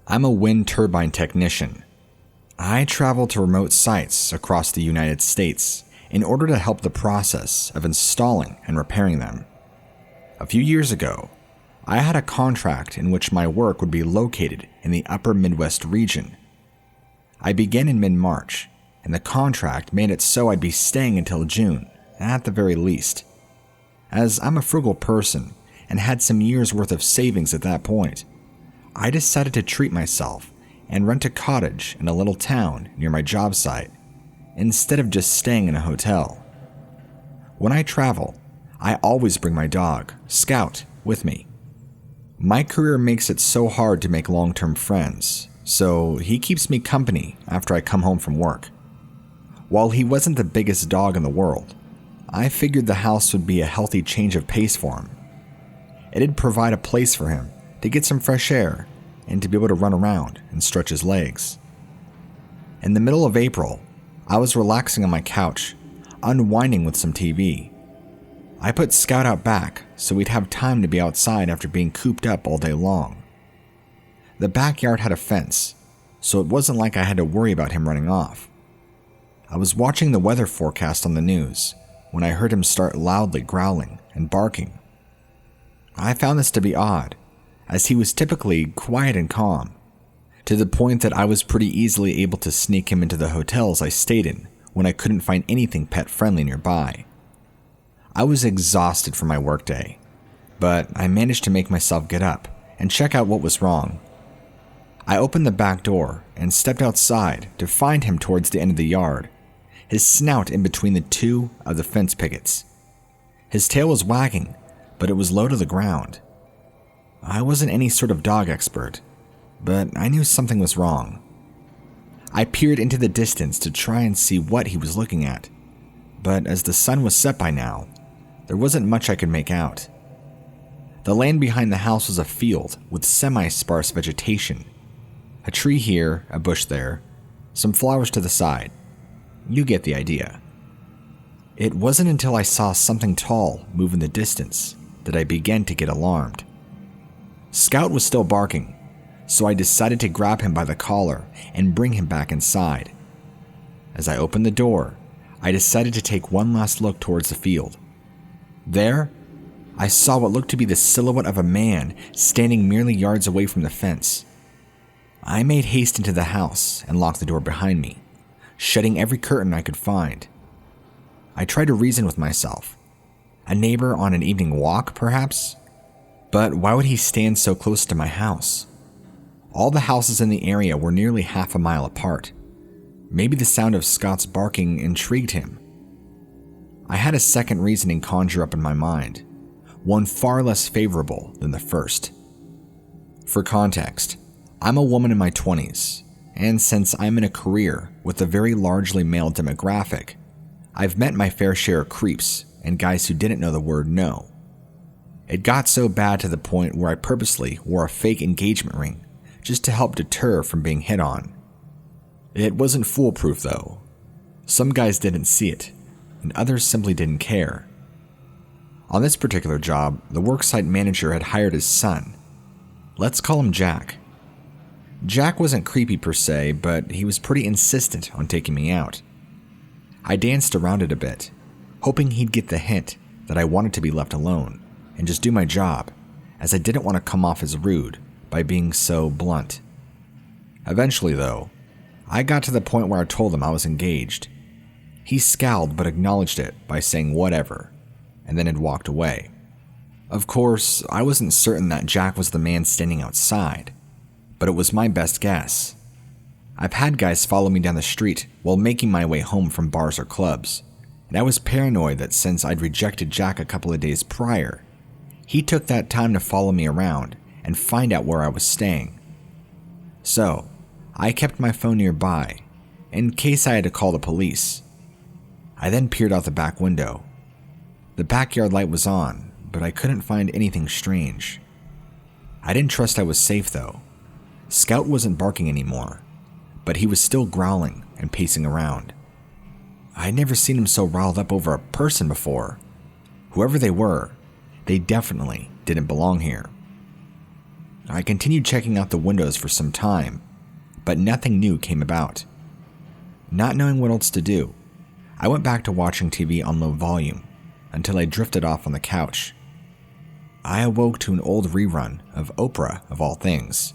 I'm a wind turbine technician. I travel to remote sites across the United States in order to help the process of installing and repairing them. A few years ago, I had a contract in which my work would be located in the upper Midwest region. I began in mid-March, and the contract made it so I'd be staying until June, at the very least. As I'm a frugal person and had some years' worth of savings at that point, I decided to treat myself and rent a cottage in a little town near my job site, instead of just staying in a hotel. When I travel, I always bring my dog, Scout, with me. My career makes it so hard to make long-term friends, so he keeps me company after I come home from work. While he wasn't the biggest dog in the world, I figured the house would be a healthy change of pace for him. It'd provide a place for him to get some fresh air and to be able to run around and stretch his legs. In the middle of April, I was relaxing on my couch, unwinding with some TV. I put Scout out back so we'd have time to be outside after being cooped up all day long. The backyard had a fence, so it wasn't like I had to worry about him running off. I was watching the weather forecast on the news when I heard him start loudly growling and barking. I found this to be odd, as he was typically quiet and calm, to the point that I was pretty easily able to sneak him into the hotels I stayed in when I couldn't find anything pet-friendly nearby. I was exhausted from my workday, but I managed to make myself get up and check out what was wrong. I opened the back door and stepped outside to find him towards the end of the yard, his snout in between the two of the fence pickets. His tail was wagging, but it was low to the ground. I wasn't any sort of dog expert, but I knew something was wrong. I peered into the distance to try and see what he was looking at, but as the sun was set by now, there wasn't much I could make out. The land behind the house was a field with semi-sparse vegetation. A tree here, a bush there, some flowers to the side. You get the idea. It wasn't until I saw something tall move in the distance that I began to get alarmed. Scout was still barking, so I decided to grab him by the collar and bring him back inside. As I opened the door, I decided to take one last look towards the field. There, I saw what looked to be the silhouette of a man standing merely yards away from the fence. I made haste into the house and locked the door behind me, shutting every curtain I could find. I tried to reason with myself. A neighbor on an evening walk, perhaps? But why would he stand so close to my house? All the houses in the area were nearly half a mile apart. Maybe the sound of Scott's barking intrigued him. I had a second reasoning conjure up in my mind, one far less favorable than the first. For context, I'm a woman in my 20s, and since I'm in a career with a very largely male demographic, I've met my fair share of creeps and guys who didn't know the word no. It got so bad to the point where I purposely wore a fake engagement ring just to help deter from being hit on. It wasn't foolproof though. Some guys didn't see it, and others simply didn't care. On this particular job, the worksite manager had hired his son. Let's call him Jack. Jack wasn't creepy per se, but he was pretty insistent on taking me out. I danced around it a bit, hoping he'd get the hint that I wanted to be left alone and just do my job, as I didn't want to come off as rude by being so blunt. Eventually, though, I got to the point where I told him I was engaged. He scowled but acknowledged it by saying whatever, and then had walked away. Of course, I wasn't certain that Jack was the man standing outside, but it was my best guess. I've had guys follow me down the street while making my way home from bars or clubs, and I was paranoid that since I'd rejected Jack a couple of days prior, he took that time to follow me around and find out where I was staying. So, I kept my phone nearby, in case I had to call the police. I then peered out the back window. The backyard light was on, but I couldn't find anything strange. I didn't trust I was safe though. Scout wasn't barking anymore, but he was still growling and pacing around. I'd never seen him so riled up over a person before. Whoever they were, they definitely didn't belong here. I continued checking out the windows for some time, but nothing new came about. Not knowing what else to do, I went back to watching TV on low volume until I drifted off on the couch. I awoke to an old rerun of Oprah, of all things.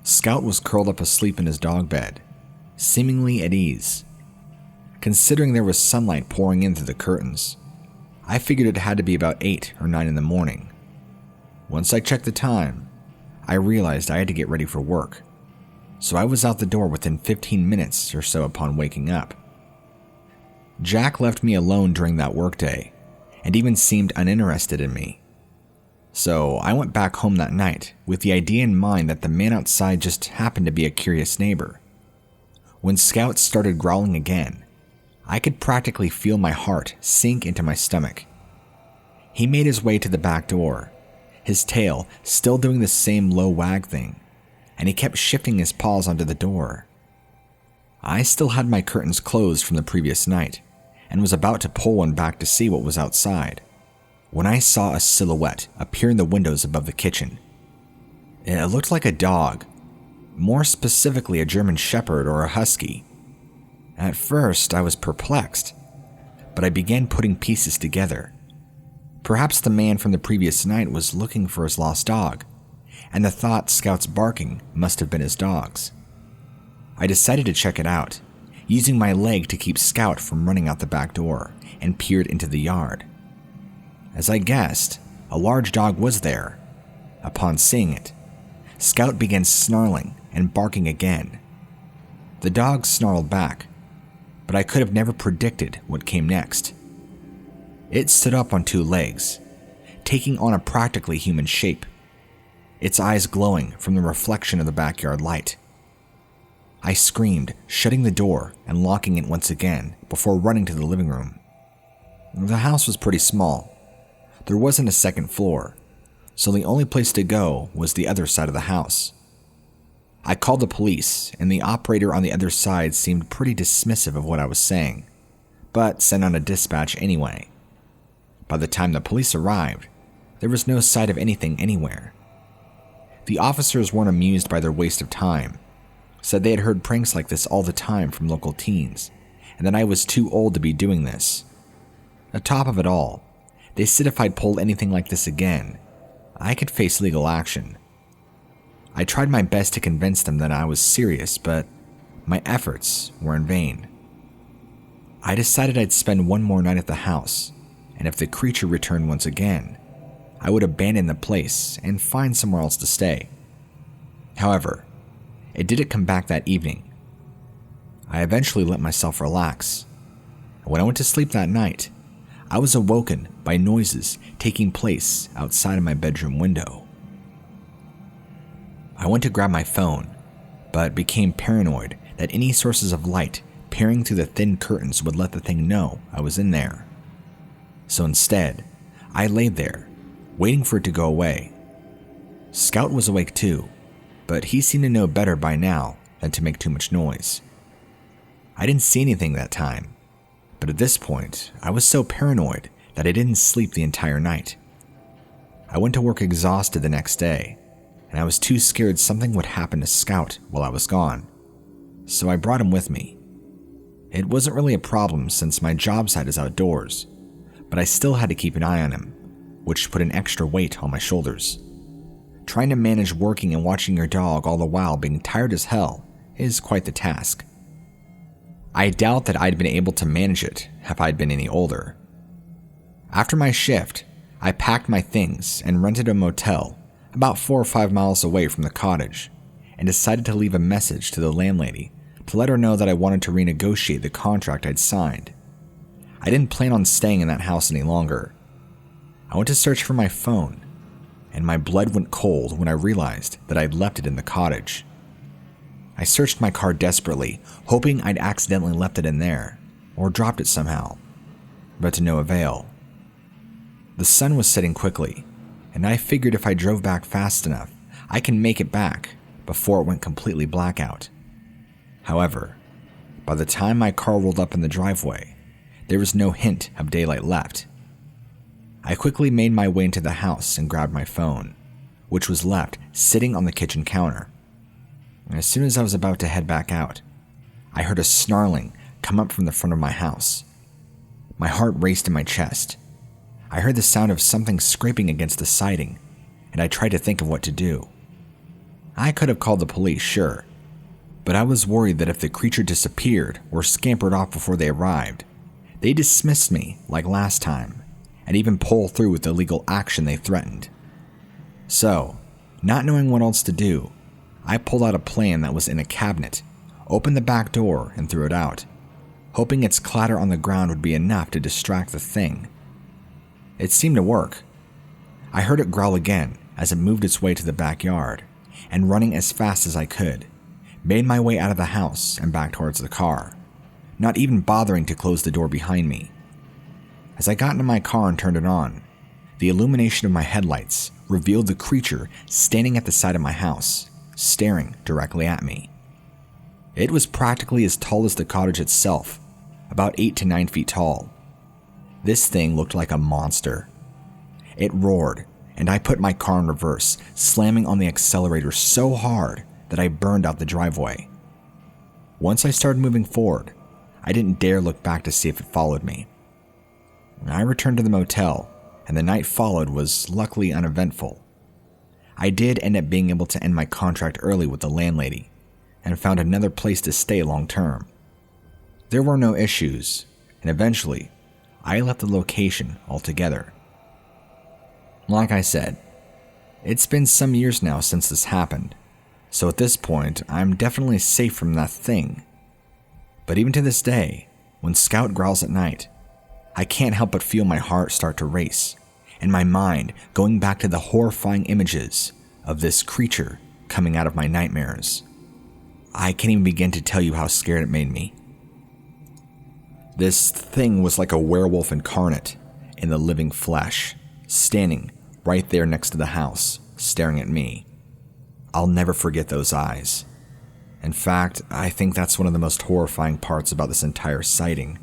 Scout was curled up asleep in his dog bed, seemingly at ease. Considering there was sunlight pouring in through the curtains, I figured it had to be about 8 or 9 in the morning. Once I checked the time, I realized I had to get ready for work, so I was out the door within 15 minutes or so upon waking up. Jack left me alone during that workday, and even seemed uninterested in me. So I went back home that night with the idea in mind that the man outside just happened to be a curious neighbor. When Scout started growling again, I could practically feel my heart sink into my stomach. He made his way to the back door, his tail still doing the same low wag thing, and he kept shifting his paws onto the door. I still had my curtains closed from the previous night, and was about to pull one back to see what was outside, when I saw a silhouette appear in the windows above the kitchen. It looked like a dog, more specifically a German Shepherd or a Husky. At first, I was perplexed, but I began putting pieces together. Perhaps the man from the previous night was looking for his lost dog, and the thought Scout's barking must have been his dog's. I decided to check it out, using my leg to keep Scout from running out the back door, and peered into the yard. As I guessed, a large dog was there. Upon seeing it, Scout began snarling and barking again. The dog snarled back, but I could have never predicted what came next. It stood up on 2 legs, taking on a practically human shape, its eyes glowing from the reflection of the backyard light. I screamed, shutting the door and locking it once again before running to the living room. The house was pretty small. There wasn't a second floor, so the only place to go was the other side of the house. I called the police, and the operator on the other side seemed pretty dismissive of what I was saying, but sent on a dispatch anyway. By the time the police arrived, there was no sight of anything anywhere. The officers weren't amused by their waste of time, said they had heard pranks like this all the time from local teens, and that I was too old to be doing this. On top of it all, they said if I'd pulled anything like this again, I could face legal action. I tried my best to convince them that I was serious, but my efforts were in vain. I decided I'd spend one more night at the house, and if the creature returned once again, I would abandon the place and find somewhere else to stay. However, it didn't come back that evening. I eventually let myself relax. When I went to sleep that night, I was awoken by noises taking place outside of my bedroom window. I went to grab my phone, but became paranoid that any sources of light peering through the thin curtains would let the thing know I was in there. So instead, I laid there, waiting for it to go away. Scout was awake too, but he seemed to know better by now than to make too much noise. I didn't see anything that time, but at this point, I was so paranoid that I didn't sleep the entire night. I went to work exhausted the next day, and I was too scared something would happen to Scout while I was gone, so I brought him with me. It wasn't really a problem since my job site is outdoors, but I still had to keep an eye on him, which put an extra weight on my shoulders. Trying to manage working and watching your dog all the while being tired as hell is quite the task. I doubt that I'd been able to manage it if I'd been any older. After my shift, I packed my things and rented a motel about 4 or 5 miles away from the cottage, and decided to leave a message to the landlady to let her know that I wanted to renegotiate the contract I'd signed. I didn't plan on staying in that house any longer. I went to search for my phone, and my blood went cold when I realized that I'd left it in the cottage. I searched my car desperately, hoping I'd accidentally left it in there, or dropped it somehow, but to no avail. The sun was setting quickly, and I figured if I drove back fast enough, I can make it back before it went completely blackout. However, by the time my car rolled up in the driveway, there was no hint of daylight left. I quickly made my way into the house and grabbed my phone, which was left sitting on the kitchen counter. And as soon as I was about to head back out, I heard a snarling come up from the front of my house. My heart raced in my chest. I heard the sound of something scraping against the siding, and I tried to think of what to do. I could have called the police, sure, but I was worried that if the creature disappeared or scampered off before they arrived, they dismissed me like last time, and even pull through with the legal action they threatened. So, not knowing what else to do, I pulled out a plan that was in a cabinet, opened the back door, and threw it out, hoping its clatter on the ground would be enough to distract the thing. It seemed to work. I heard it growl again as it moved its way to the backyard, and running as fast as I could, made my way out of the house and back towards the car, not even bothering to close the door behind me. As I got into my car and turned it on, the illumination of my headlights revealed the creature standing at the side of my house, staring directly at me. It was practically as tall as the cottage itself, about 8 to 9 feet tall. This thing looked like a monster. It roared, and I put my car in reverse, slamming on the accelerator so hard that I burned out the driveway. Once I started moving forward, I didn't dare look back to see if it followed me. I returned to the motel, and the night followed was luckily uneventful. I did end up being able to end my contract early with the landlady, and found another place to stay long term. There were no issues, and eventually, I left the location altogether. Like I said, it's been some years now since this happened, so at this point, I'm definitely safe from that thing. But even to this day, when Scout growls at night, I can't help but feel my heart start to race, and my mind going back to the horrifying images of this creature coming out of my nightmares. I can't even begin to tell you how scared it made me. This thing was like a werewolf incarnate in the living flesh, standing right there next to the house, staring at me. I'll never forget those eyes. In fact, I think that's one of the most horrifying parts about this entire sighting.